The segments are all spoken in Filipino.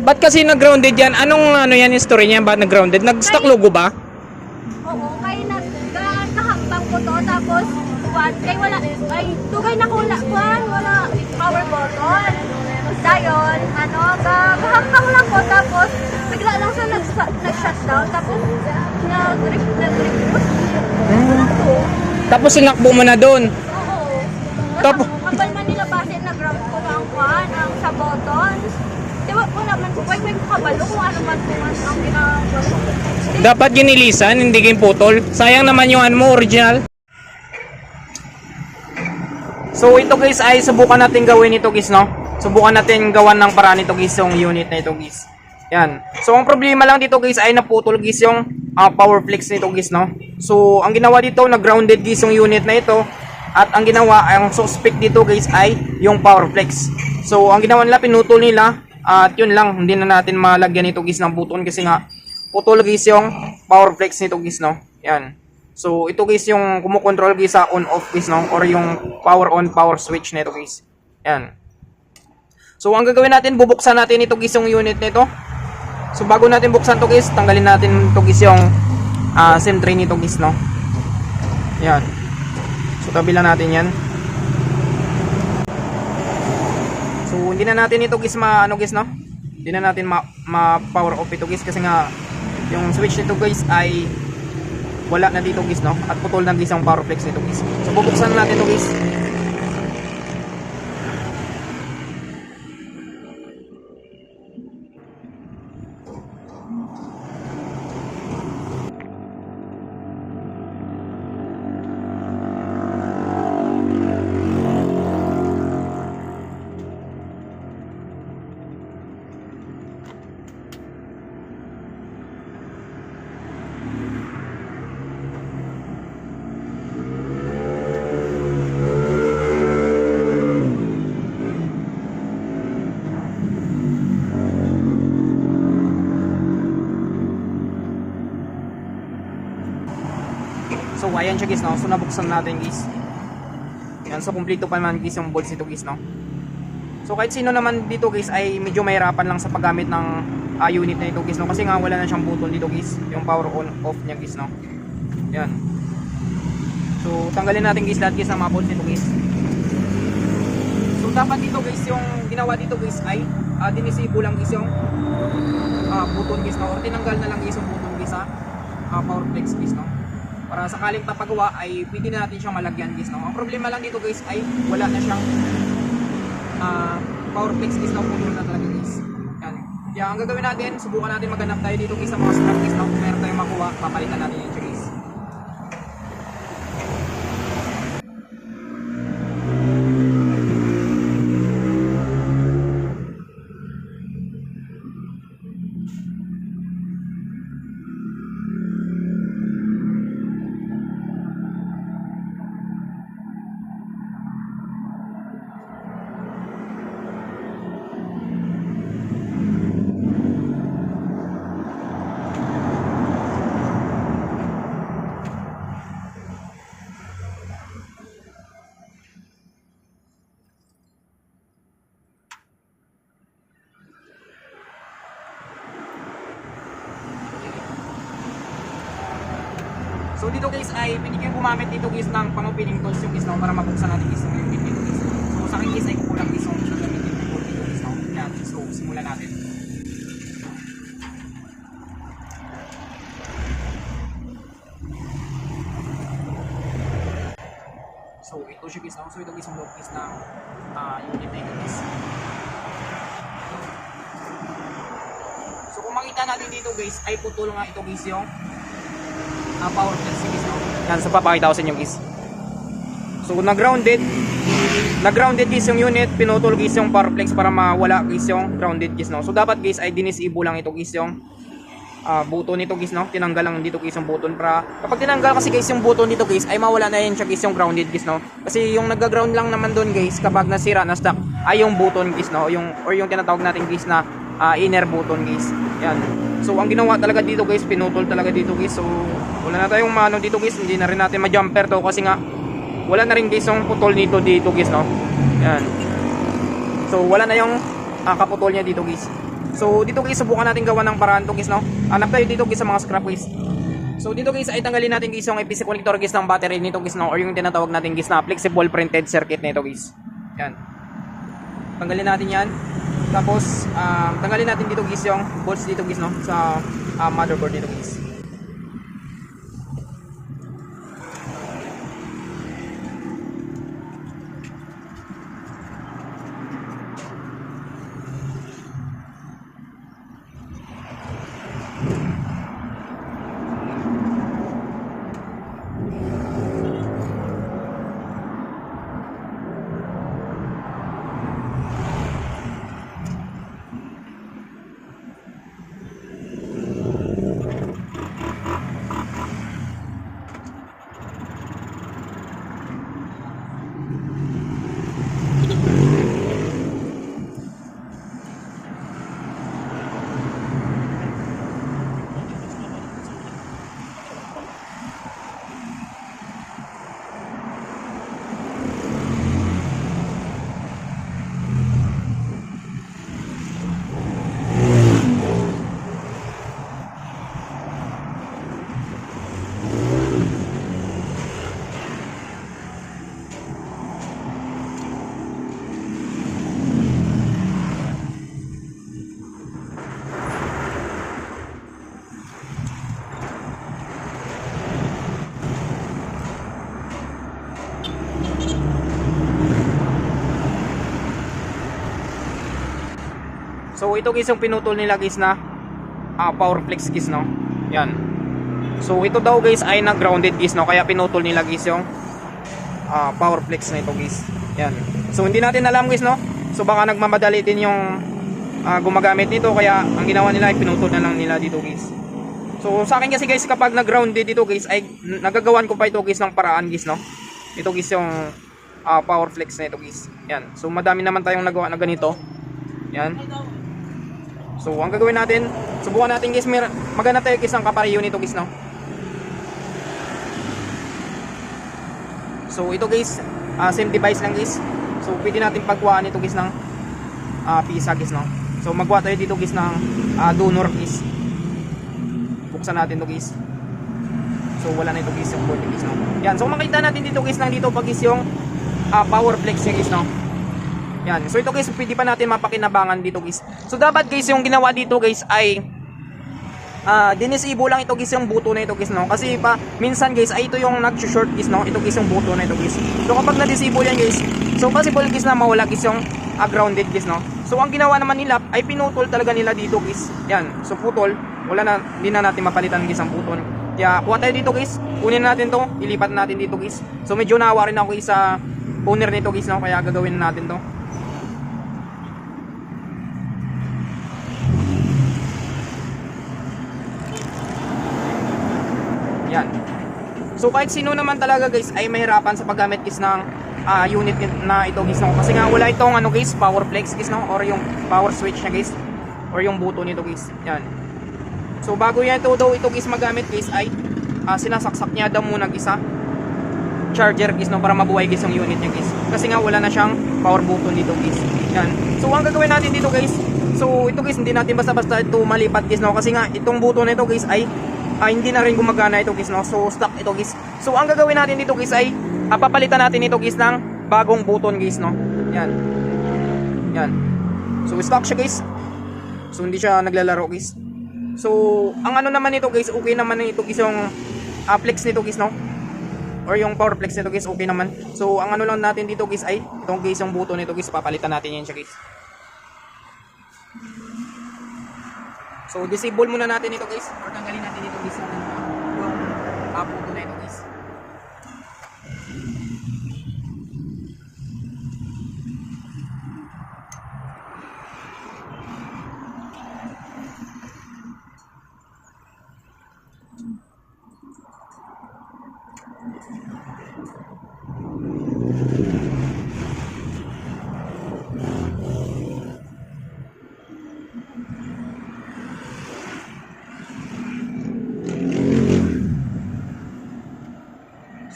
Ba't kasi nag-grounded yan? Anong ano yan yung story niya? Ba't nag-grounded? Nag-stock logo ba? Oo, kaya nakahakbang ko to, tapos kaya wala, ay tugay na wala power button. Dayon, kahakbang lang ko, tapos bigla lang siya nag-shutdown, tapos nag-refuse. Tapos sinakbo mo na doon. Oo. Tapos Kapal man nila basin na ground ko ang kwan, ang sa buttons. Diba ko naman po, may kabalo kung ano man po ang ginagawa ko. dapat ginilisan, hindi game putol. Sayang naman yung ano mo, original. So ito guys ay subukan natin gawin ito guys, no? Subukan natin gawan ng paraan ito guys yung unit na ito guys. Yan. So ang problema lang dito guys ay naputol guys yung power flex nito guys, no? So ang ginawa dito, nag-grounded guys yung unit na ito. At ang ginawa, ang suspect dito guys ay yung power flex. So ang ginawa nila, pinutol nila. At yun lang, hindi na natin malagyan ito guys ng button kasi nga putol guys yung power flex nito guys, no? Yan. So ito guys yung kumukontrol guys sa on off guys, no? Or yung power on power switch nito guys. Yan. So ang gagawin natin, bubuksan natin ito guys yung unit nito. So bago natin buksan to guys, tanggalin natin ito guys yung SIM tray nito guys, no? Yan. So tabi lang natin yan. So hindi na natin ito guys ano guys, no? Hindi na natin ma-power off ito guys kasi nga yung switch nito guys ay wala na dito guys, no? At putol na guys ang power flex nito guys. So bubuksan natin ito guys. So ayan siya guys, no? So nabuksan natin guys. Yan, so kumpleto pa naman guys yung bolts nito guys, no? So kahit sino naman dito guys ay medyo mahirapan lang sa paggamit ng unit na ito guys, no? Kasi nga wala na siyang button dito guys, yung power on off niya guys, no? Yan. So tanggalin natin guys lahat guys ng mga bolts nito guys. So dapat dito guys, yung ginawa dito guys ay dinisibo lang guys yung button guys, no? Or tinanggal na lang guys yung button guys sa power flex guys, no? Para sakaling papagawa ay pwede na natin siyang malagyan guys, no? Ang problema lang dito guys ay wala na siyang power flex guys, no? Putol na talaga guys. Yan. Kaya ang gagawin natin, subukan natin maghanap tayo dito guys sa mga scrap guys, no? Kung meron tayong makuha, papalitan natin yan guys. So dito guys ay pwede kayong gumamit dito guys ng pang-opening tools yung guys, no? Para mabuksan natin guys yung unit dito guys. So sa akin guys ay kukulang guys yung gamitin yung bolt dito guys, no? Yan. So simulan natin. So ito siya guys, no? So ito guys yung loob guys ng unit na ito guys. So kung makita natin dito guys ay putol nga ito guys yung power flex guys, no? Yan, so papakita ko sa inyo guys. So na-grounded guys yung unit, pinutol guys yung power flex para mawala guys yung grounded guys, no? So dapat guys ay dinisibo lang ito guys yung button nito guys, no? Tinanggal lang dito guys yung button para kapag tinanggal kasi guys yung button dito guys ay mawala na yan siya guys yung grounded guys, no? Kasi yung nag-ground lang naman doon guys kapag nasira na stock ay yung button guys, no? Yung tinatawag natin guys na inner button guys. Yan. So ang ginawa talaga dito guys, pinutol talaga dito guys. So wala na tayong mano dito guys, hindi na rin natin ma-jumper to kasi nga wala na rin guys yung putol dito guys, no? Yan. So wala na yung kaputol niya dito guys. So dito guys, subukan natin gawa ng paraan to guys, no? Hanap tayo dito guys sa mga scrap guys. So dito guys ay tanggalin natin guys yung IPC connector guys ng battery nito guys, no? Or yung tinatawag natin guys na flexible printed circuit nito guys. Yan. Tanggalin natin yan. Tapos tanggalin natin dito guys yung bolts dito guys, no? Sa motherboard dito guys. So ito guys yung pinutol nila guys na power flex guys, no. Yan. So ito daw guys ay na-grounded guys, no. Kaya pinutol nila guys yung power flex na ito guys. Yan. So hindi natin alam guys, no. So baka nagmamadali din yung gumagamit nito, kaya ang ginawa nila ay pinutol na lang nila dito guys. So sa akin kasi guys, kapag na-grounded dito guys ay nagagawan ko pa ito guys ng paraan guys, no. Ito guys yung power flex na ito guys. Yan. So madami naman tayong nagawa na ganito. Yan. So ang gagawin natin, subukan natin guys, magana tayo guys ng kapariyo nito guys, no. So ito guys, same device lang guys. So pwede natin pagkuhaan ito guys ng pisa guys, no. So magkuha tayo dito guys ng donor guys. Buksan natin to guys. So wala na ito guys yung board guys, no. Yan, so makita natin dito guys, nang dito pa guys yung power flex niya guys, no. Yan. So ito guys, pwede pa natin mapakinabangan dito guys. So dapat guys, yung ginawa dito guys ay dinisable lang ito guys yung buto na ito guys, no. Kasi pa minsan guys ay ito yung nag-short guys, no. Ito guys yung buto na ito guys. So kapag na-disable yan guys, so possible guys na mawala guys yung grounded guys, no. So ang ginawa naman nila ay pinutol talaga nila dito guys. Yan. So putol, wala na, hindi na natin mapalitan guys ang putol. Kaya kuha tayo dito guys. Kunin natin to, ilipat natin dito guys. So medyo naawa rin ako guys sa owner nito guys, no. Kaya gagawin natin to. Yan. So kahit sino naman talaga guys ay mahirapan sa paggamit guys ng unit na ito guys, no? Kasi nga wala itong ano guys, power flex guys, no? Or yung power switch na guys, or yung buto nito guys. Yan. So bago yan ito guys magamit guys ay sinasaksak niya daw muna guys sa charger guys, no? Para mabuhay guys yung unit niya guys. Kasi nga wala na siyang power button dito guys. Yan. So ang gagawin natin dito guys, so ito guys hindi natin basta-basta ito malipat guys, no? Kasi nga itong buto na ito guys ay hindi na rin gumagana ito guys, no. So stuck ito guys. So ang gagawin natin dito guys ay papalitan natin ito guys ng bagong button guys, no. Yan. Yan. So stuck siya guys. So hindi siya naglalaro guys. So ang ano naman nito guys, okay naman ito guys yung flex nito guys, no. Or yung power flex nito guys, okay naman. So ang ano lang natin dito guys ay itong guys yung button nito guys, papalitan natin yan siya guys. So disable muna natin ito guys, or tanggalin natin ito guys yung buto na ito guys.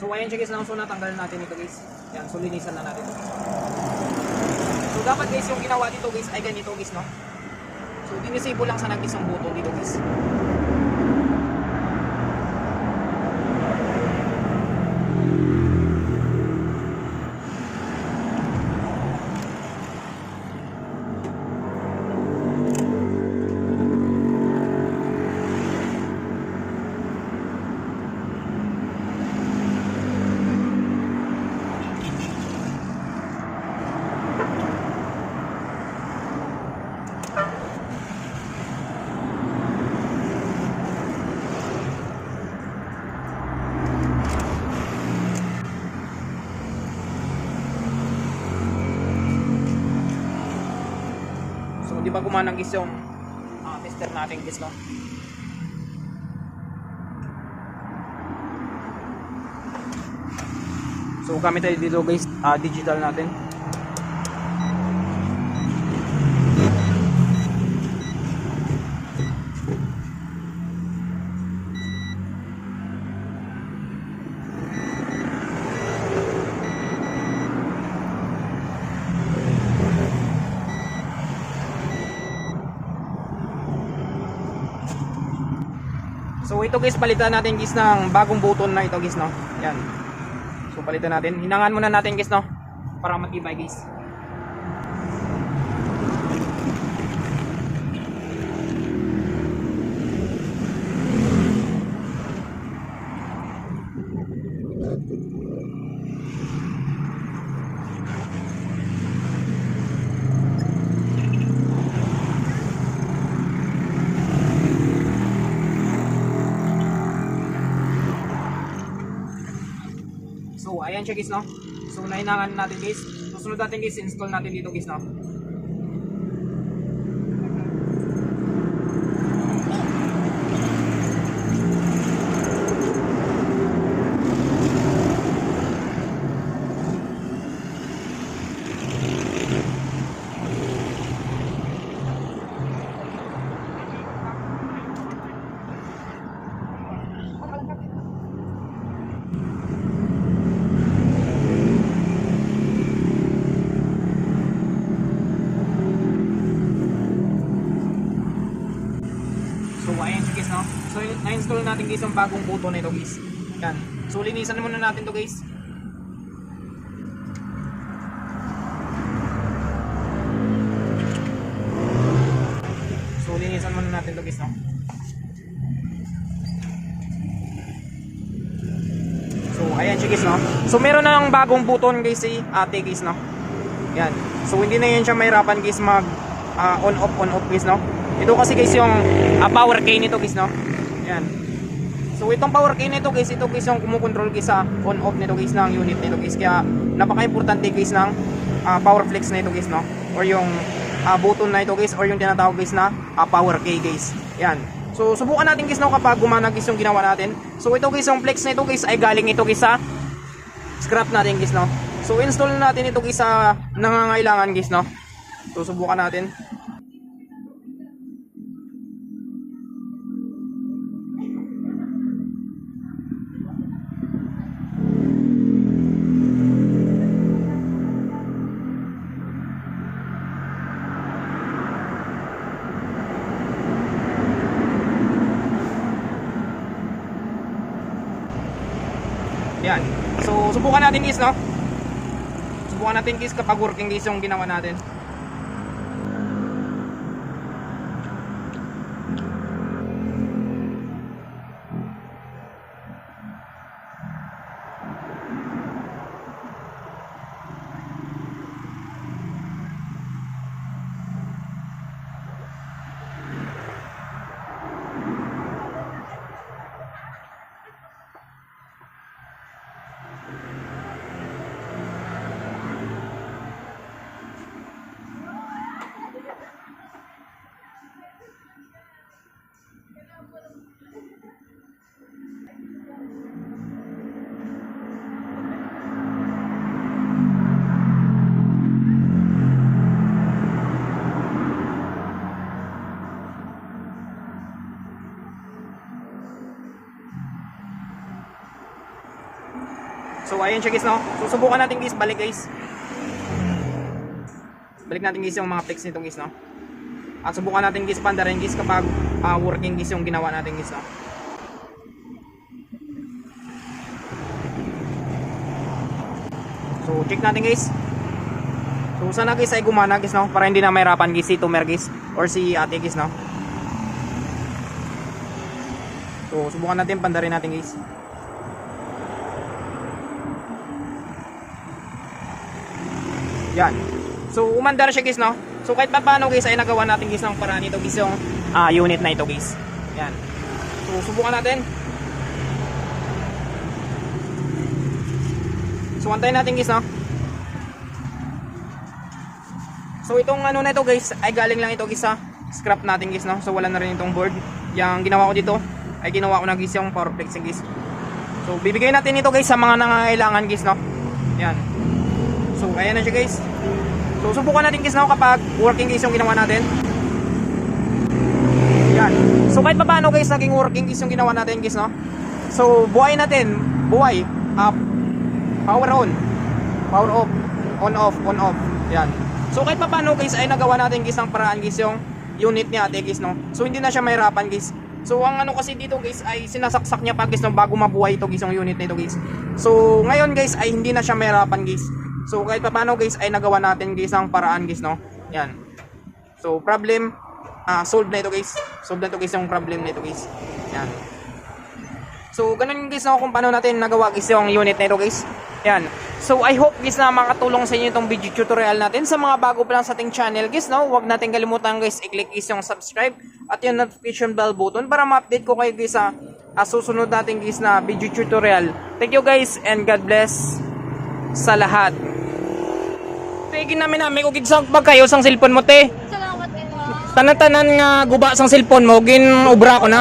So ayan siya guys, so natanggal natin ito guys. Yan, so linisan na natin ito guys. So dapat guys yung ginawa dito guys ay ganito guys, no. So So dinisable lang sa nag-isang button dito guys. So di ba gumana guys yung tester natin guys, no? So gamit tayo dito guys, digital natin. So ito guys, palitan natin guys ng bagong button na ito guys, no? Yan. So palitan natin. Hinangan muna natin guys, no? Para matibay guys. So ayan siya guys, no? So nahinangan natin guys. Susunod natin guys, install natin dito guys, no? So ayan siya guys, no? So na-install natin guys ang bagong button na ito guys. Yan. So linisan muna natin to guys. So linisan muna natin to guys, no? So ayan siya guys, no? So meron na ng bagong button guys si ate guys, no? Yan. So hindi na yan siya mahirapan guys mag on off guys, no? Ito kasi guys yung power key nito guys, no? Yan. So itong power key nito guys, ito guys yung kumukontrol guys sa on off nito guys ng unit nito guys. Kaya napaka-importante guys ng power flex na ito guys, no? Or yung button na ito guys, or yung tinatawag guys na power key guys. Yan. So subukan natin guys, no, kapag gumana guys yung ginawa natin. So ito guys yung flex na ito guys ay galing ito guys sa scrap natin guys, no? So install natin ito guys sa nangangailangan guys, no? So subukan natin. Yan. So subukan natin guys, no? Subukan natin guys kapag working guys yung ginawa natin. So ayun siya guys, no? So subukan natin guys, balik guys. Balik natin guys yung mga flex nito guys, no? At subukan natin guys pandarin guys kapag working guys yung ginawa natin guys, no? So check natin guys. So sana guys ay gumana guys, no? Para hindi na mahirapan guys si Tumer guys or si ate guys, no? So subukan natin pandarin natin guys. Yan. So umandar siya guys, no? So kahit pa paano guys ay nagawa natin guys ng paraan ito guys yung unit na ito guys. Yan. So subukan natin. So antayin natin guys, no? So itong ano na ito guys ay galing lang ito guys sa scrap natin guys, no? So wala na rin itong board. Yang ginawa ko dito ay ginawa ko na guys yung power flexing guys. So bibigay natin ito guys sa mga nangangailangan guys, no? Yan. So ayan na siya guys. So subukan natin guys, no, kapag working guys yung ginawa natin. Yan. So kahit pa paano guys naging working guys yung ginawa natin guys, no? So buhay natin, buhay, up, power on, power off, on off, on off. Yan. So kahit pa paano guys ay nagawa natin guys ang paraan guys yung unit ni ate guys, no? So hindi na siya mahirapan guys. So ang ano kasi dito guys ay sinasaksak niya pa guys, no, bago mabuhay ito guys yung unit na ito guys. So ngayon guys ay hindi na siya mahirapan guys. So kahit pa paano guys ay nagawa natin guys ang paraan guys, no? Yan. So problem solved na ito guys. Solved na ito guys yung problem na ito guys. Yan. So ganun guys, no, kung paano natin nagawa guys yung unit na ito guys. Yan. So I hope guys na makatulong sa inyo itong video tutorial natin. Sa mga bago pa lang sa ating channel guys, no, huwag natin kalimutan guys i-click guys yung subscribe at yung notification bell button para ma-update ko kayo guys sa susunod natin guys na video tutorial. Thank you guys and God bless sa lahat. Tigin namin kung ginsang pagkayo sang cellphone mo te. Salamat kayo. Tanan-tanan nga guba sang cellphone mo, gin ubra ko na.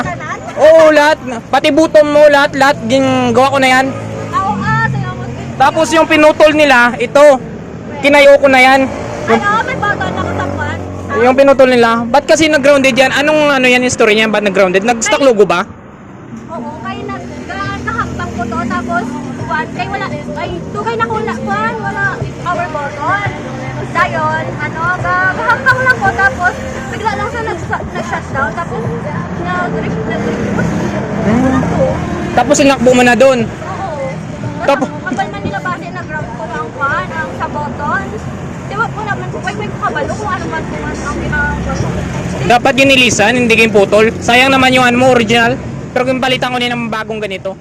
Oo, lahat. Pati buton mo, lahat gin gawa ko na yan. Ako salamat kayo. Tapos yung pinutol nila, ito. Kinayo ko na yan. Ano, may button ako sa pan. Yung pinutol nila. Ba't kasi nag-grounded yan? Anong ano yan yung story niya? Ba't nag-grounded? Nag-stock logo ba? Oo, kaya nagkahakbang ko to, tapos kay wala, ay tugay na wala power button. Dayon, ano, gahakbang lang ko, tapos bigla lang siya nag-shutdown, tapos nag-refuse. Wala to. Tapos sinakbo mo na doon. Oo. Tapos- Kapal man nila base nag-ground ko ang pan, ang sa button. Diba po naman po, may kabalo kung ano man kung ang ginagawa ko. Dapat ginilisan, hindi kayo putol. Sayang naman yung ano mo, original. Pero kung palitan ko din ng bagong ganito.